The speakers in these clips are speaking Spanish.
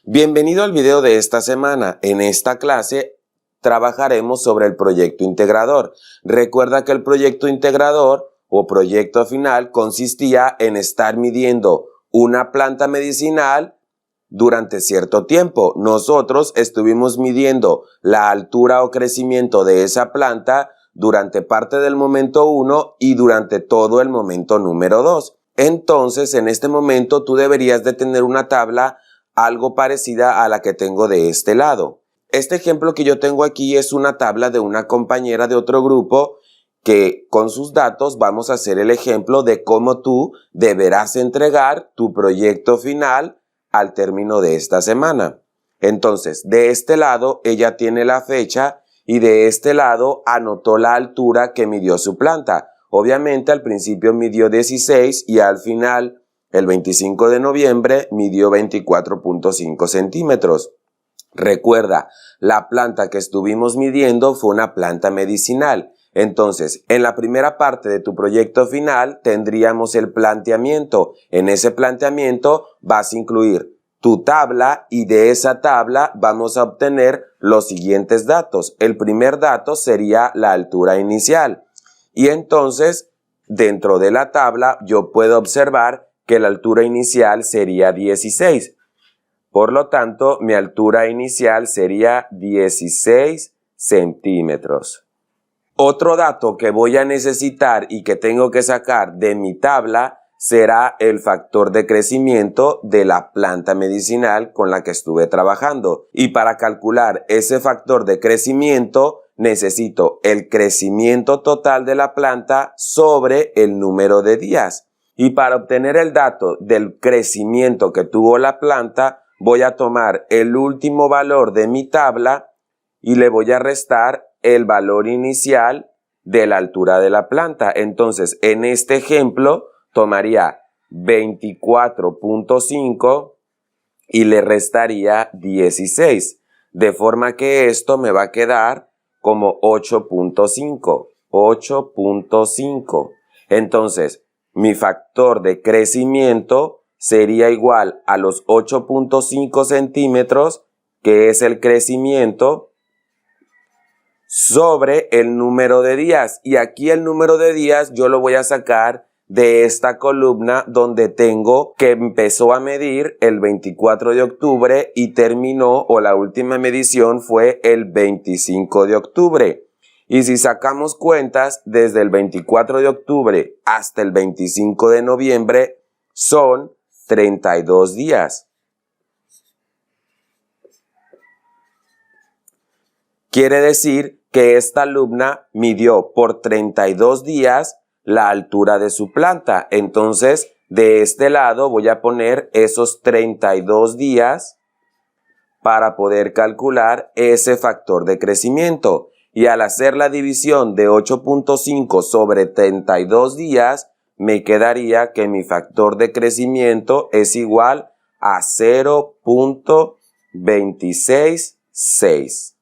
Bienvenido al video de esta semana. En esta clase trabajaremos sobre el proyecto integrador. Recuerda que el proyecto integrador o proyecto final consistía en estar midiendo una planta medicinal durante cierto tiempo. Nosotros estuvimos midiendo la altura o crecimiento de esa planta durante parte del momento 1 y durante todo el momento número 2. Entonces, en este momento tú deberías de tener una tabla algo parecida a la que tengo de este lado. Este ejemplo que yo tengo aquí es una tabla de una compañera de otro grupo que con sus datos vamos a hacer el ejemplo de cómo tú deberás entregar tu proyecto final al término de esta semana. Entonces, de este lado ella tiene la fecha y de este lado anotó la altura que midió su planta. Obviamente al principio midió 16 y al final, el 25 de noviembre, midió 24.5 centímetros. Recuerda, la planta que estuvimos midiendo fue una planta medicinal. Entonces, en la primera parte de tu proyecto final tendríamos el planteamiento. En ese planteamiento vas a incluir tu tabla y de esa tabla vamos a obtener los siguientes datos. El primer dato sería la altura inicial. Y entonces, dentro de la tabla yo puedo observar que la altura inicial sería 16. Por lo tanto, mi altura inicial sería 16 centímetros. Otro dato que voy a necesitar y que tengo que sacar de mi tabla será el factor de crecimiento de la planta medicinal con la que estuve trabajando. Y para calcular ese factor de crecimiento, necesito el crecimiento total de la planta sobre el número de días. Y para obtener el dato del crecimiento que tuvo la planta, voy a tomar el último valor de mi tabla y le voy a restar el valor inicial de la altura de la planta. Entonces, en este ejemplo, tomaría 24.5 y le restaría 16. De forma que esto me va a quedar como 8.5. 8.5. Entonces, mi factor de crecimiento sería igual a los 8.5 centímetros, que es el crecimiento, sobre el número de días. Y aquí el número de días yo lo voy a sacar de esta columna donde tengo que empezó a medir el 24 de octubre y terminó, o la última medición fue el 25 de octubre. Y si sacamos cuentas, desde el 24 de octubre hasta el 25 de noviembre son 32 días. Quiere decir que esta alumna midió por 32 días la altura de su planta. Entonces, de este lado voy a poner esos 32 días para poder calcular ese factor de crecimiento. Y al hacer la división de 8.5 sobre 32 días, me quedaría que mi factor de crecimiento es igual a 0.266.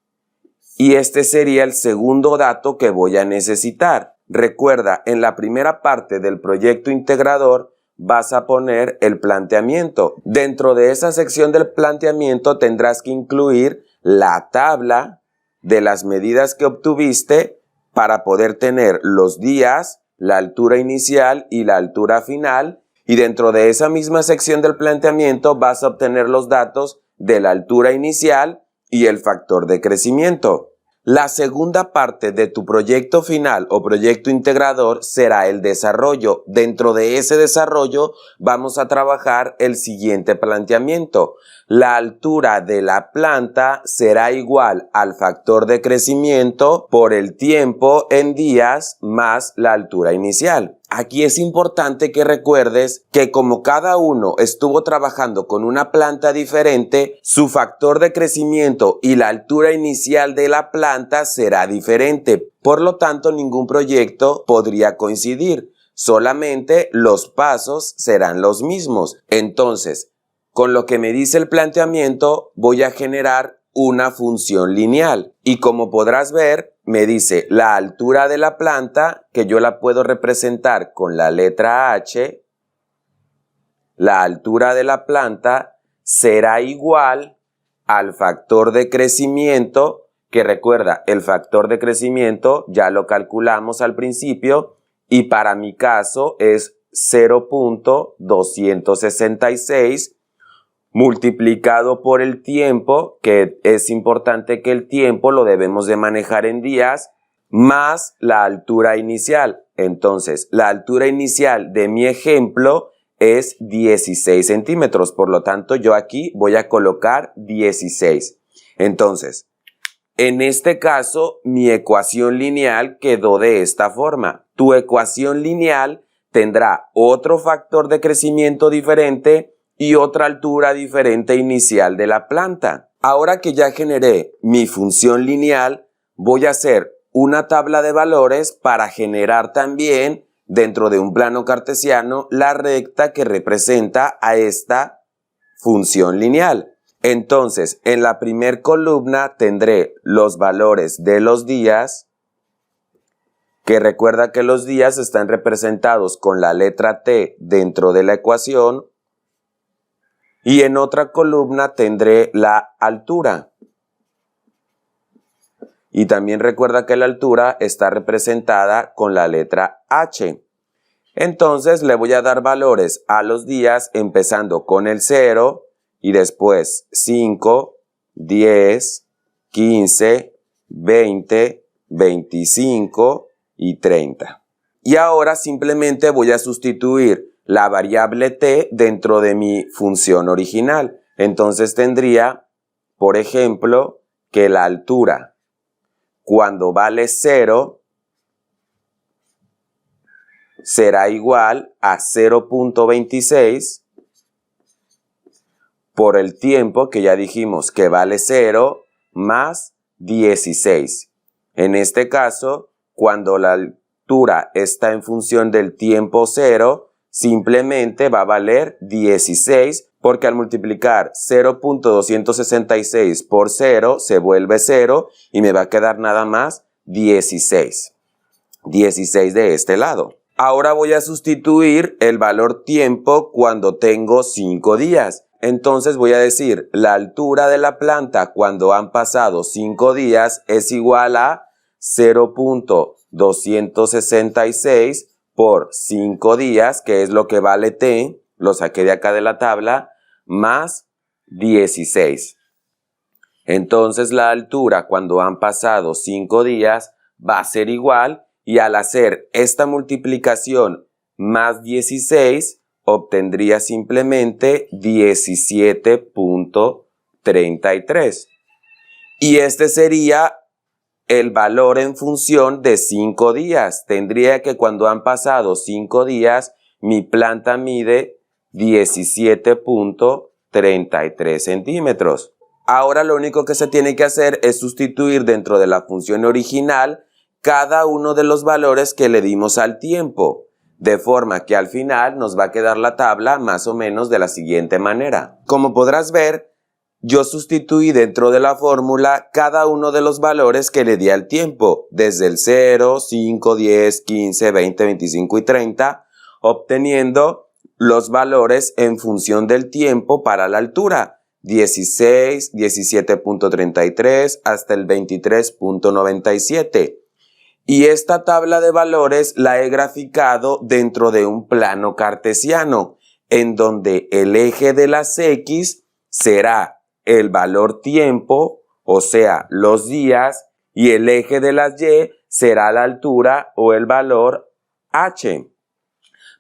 Y este sería el segundo dato que voy a necesitar. Recuerda, en la primera parte del proyecto integrador vas a poner el planteamiento. Dentro de esa sección del planteamiento tendrás que incluir la tabla de las medidas que obtuviste para poder tener los días, la altura inicial y la altura final. Y dentro de esa misma sección del planteamiento vas a obtener los datos de la altura inicial y el factor de crecimiento. La segunda parte de tu proyecto final o proyecto integrador será el desarrollo. Dentro de ese desarrollo vamos a trabajar el siguiente planteamiento. La altura de la planta será igual al factor de crecimiento por el tiempo en días más la altura inicial. Aquí es importante que recuerdes que como cada uno estuvo trabajando con una planta diferente, su factor de crecimiento y la altura inicial de la planta será diferente. Por lo tanto, ningún proyecto podría coincidir. Solamente los pasos serán los mismos. Entonces, con lo que me dice el planteamiento, voy a generar una función lineal. Y como podrás ver, me dice la altura de la planta, que yo la puedo representar con la letra H. La altura de la planta será igual al factor de crecimiento, que recuerda, el factor de crecimiento ya lo calculamos al principio y para mi caso es 0.266 multiplicado por el tiempo, que es importante que el tiempo lo debemos de manejar en días, más la altura inicial. Entonces, la altura inicial de mi ejemplo es 16 centímetros, por lo tanto yo aquí voy a colocar 16. Entonces, en este caso, mi ecuación lineal quedó de esta forma. Tu ecuación lineal tendrá otro factor de crecimiento diferente y otra altura diferente inicial de la planta. Ahora que ya generé mi función lineal, voy a hacer una tabla de valores para generar también, dentro de un plano cartesiano, la recta que representa a esta función lineal. Entonces, en la primer columna tendré los valores de los días, que recuerda que los días están representados con la letra T dentro de la ecuación, y en otra columna tendré la altura. Y también recuerda que la altura está representada con la letra H. Entonces le voy a dar valores a los días empezando con el 0 y después 5, 10, 15, 20, 25 y 30. Y ahora simplemente voy a sustituir la variable t dentro de mi función original. Entonces tendría, por ejemplo, que la altura cuando vale 0 será igual a 0.26 por el tiempo que ya dijimos que vale 0 más 16. En este caso, cuando la altura está en función del tiempo 0, simplemente va a valer 16 porque al multiplicar 0.266 por 0 se vuelve 0 y me va a quedar nada más 16. 16 de este lado. Ahora voy a sustituir el valor tiempo cuando tengo 5 días. Entonces voy a decir la altura de la planta cuando han pasado 5 días es igual a 0.266 por 5 días, que es lo que vale t, lo saqué de acá de la tabla, más 16. Entonces la altura cuando han pasado 5 días va a ser igual y al hacer esta multiplicación más 16 obtendría simplemente 17.33. Y este sería el valor en función de 5 días. Tendría que cuando han pasado 5 días, mi planta mide 17.33 centímetros. Ahora lo único que se tiene que hacer es sustituir dentro de la función original cada uno de los valores que le dimos al tiempo, de forma que al final nos va a quedar la tabla más o menos de la siguiente manera. Como podrás ver, yo sustituí dentro de la fórmula cada uno de los valores que le di al tiempo, desde el 0, 5, 10, 15, 20, 25 y 30, obteniendo los valores en función del tiempo para la altura, 16, 17.33 hasta el 23.97. Y esta tabla de valores la he graficado dentro de un plano cartesiano, en donde el eje de las X será el valor tiempo, o sea, los días, y el eje de las Y será la altura o el valor H.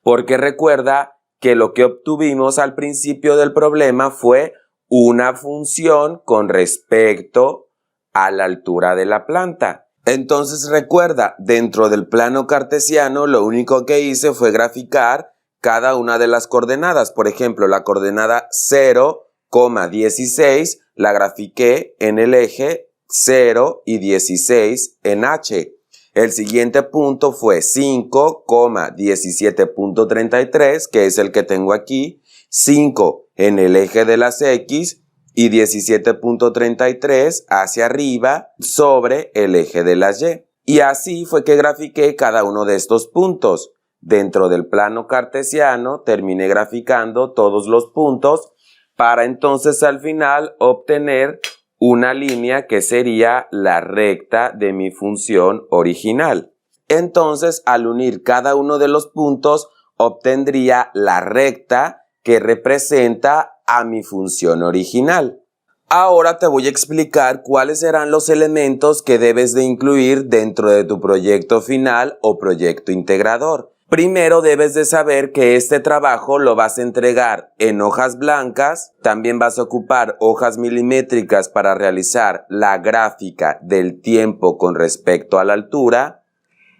Porque recuerda que lo que obtuvimos al principio del problema fue una función con respecto a la altura de la planta. Entonces recuerda, dentro del plano cartesiano lo único que hice fue graficar cada una de las coordenadas. Por ejemplo, la coordenada 0,16 la grafiqué en el eje 0 y 16 en H. El siguiente punto fue 5,17.33, que es el que tengo aquí, 5 en el eje de las X y 17.33 hacia arriba sobre el eje de las Y. Y así fue que grafiqué cada uno de estos puntos. Dentro del plano cartesiano terminé graficando todos los puntos para entonces al final obtener una línea que sería la recta de mi función original. Entonces, al unir cada uno de los puntos, obtendría la recta que representa a mi función original. Ahora te voy a explicar cuáles serán los elementos que debes de incluir dentro de tu proyecto final o proyecto integrador. Primero debes de saber que este trabajo lo vas a entregar en hojas blancas, también vas a ocupar hojas milimétricas para realizar la gráfica del tiempo con respecto a la altura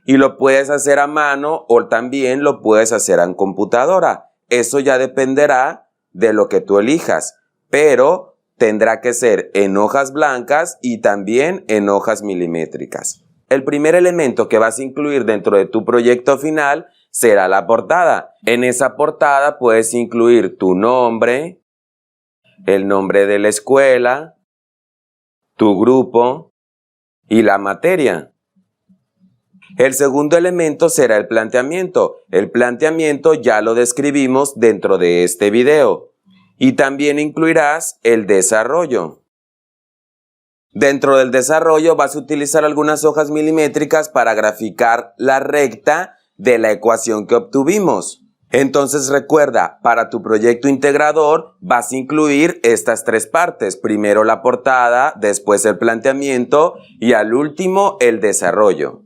y lo puedes hacer a mano o también lo puedes hacer en computadora. Eso ya dependerá de lo que tú elijas, pero tendrá que ser en hojas blancas y también en hojas milimétricas. El primer elemento que vas a incluir dentro de tu proyecto final será la portada. En esa portada puedes incluir tu nombre, el nombre de la escuela, tu grupo y la materia. El segundo elemento será el planteamiento. El planteamiento ya lo describimos dentro de este video. Y también incluirás el desarrollo. Dentro del desarrollo vas a utilizar algunas hojas milimétricas para graficar la recta de la ecuación que obtuvimos. Entonces recuerda, para tu proyecto integrador vas a incluir estas tres partes. Primero la portada, después el planteamiento y al último el desarrollo.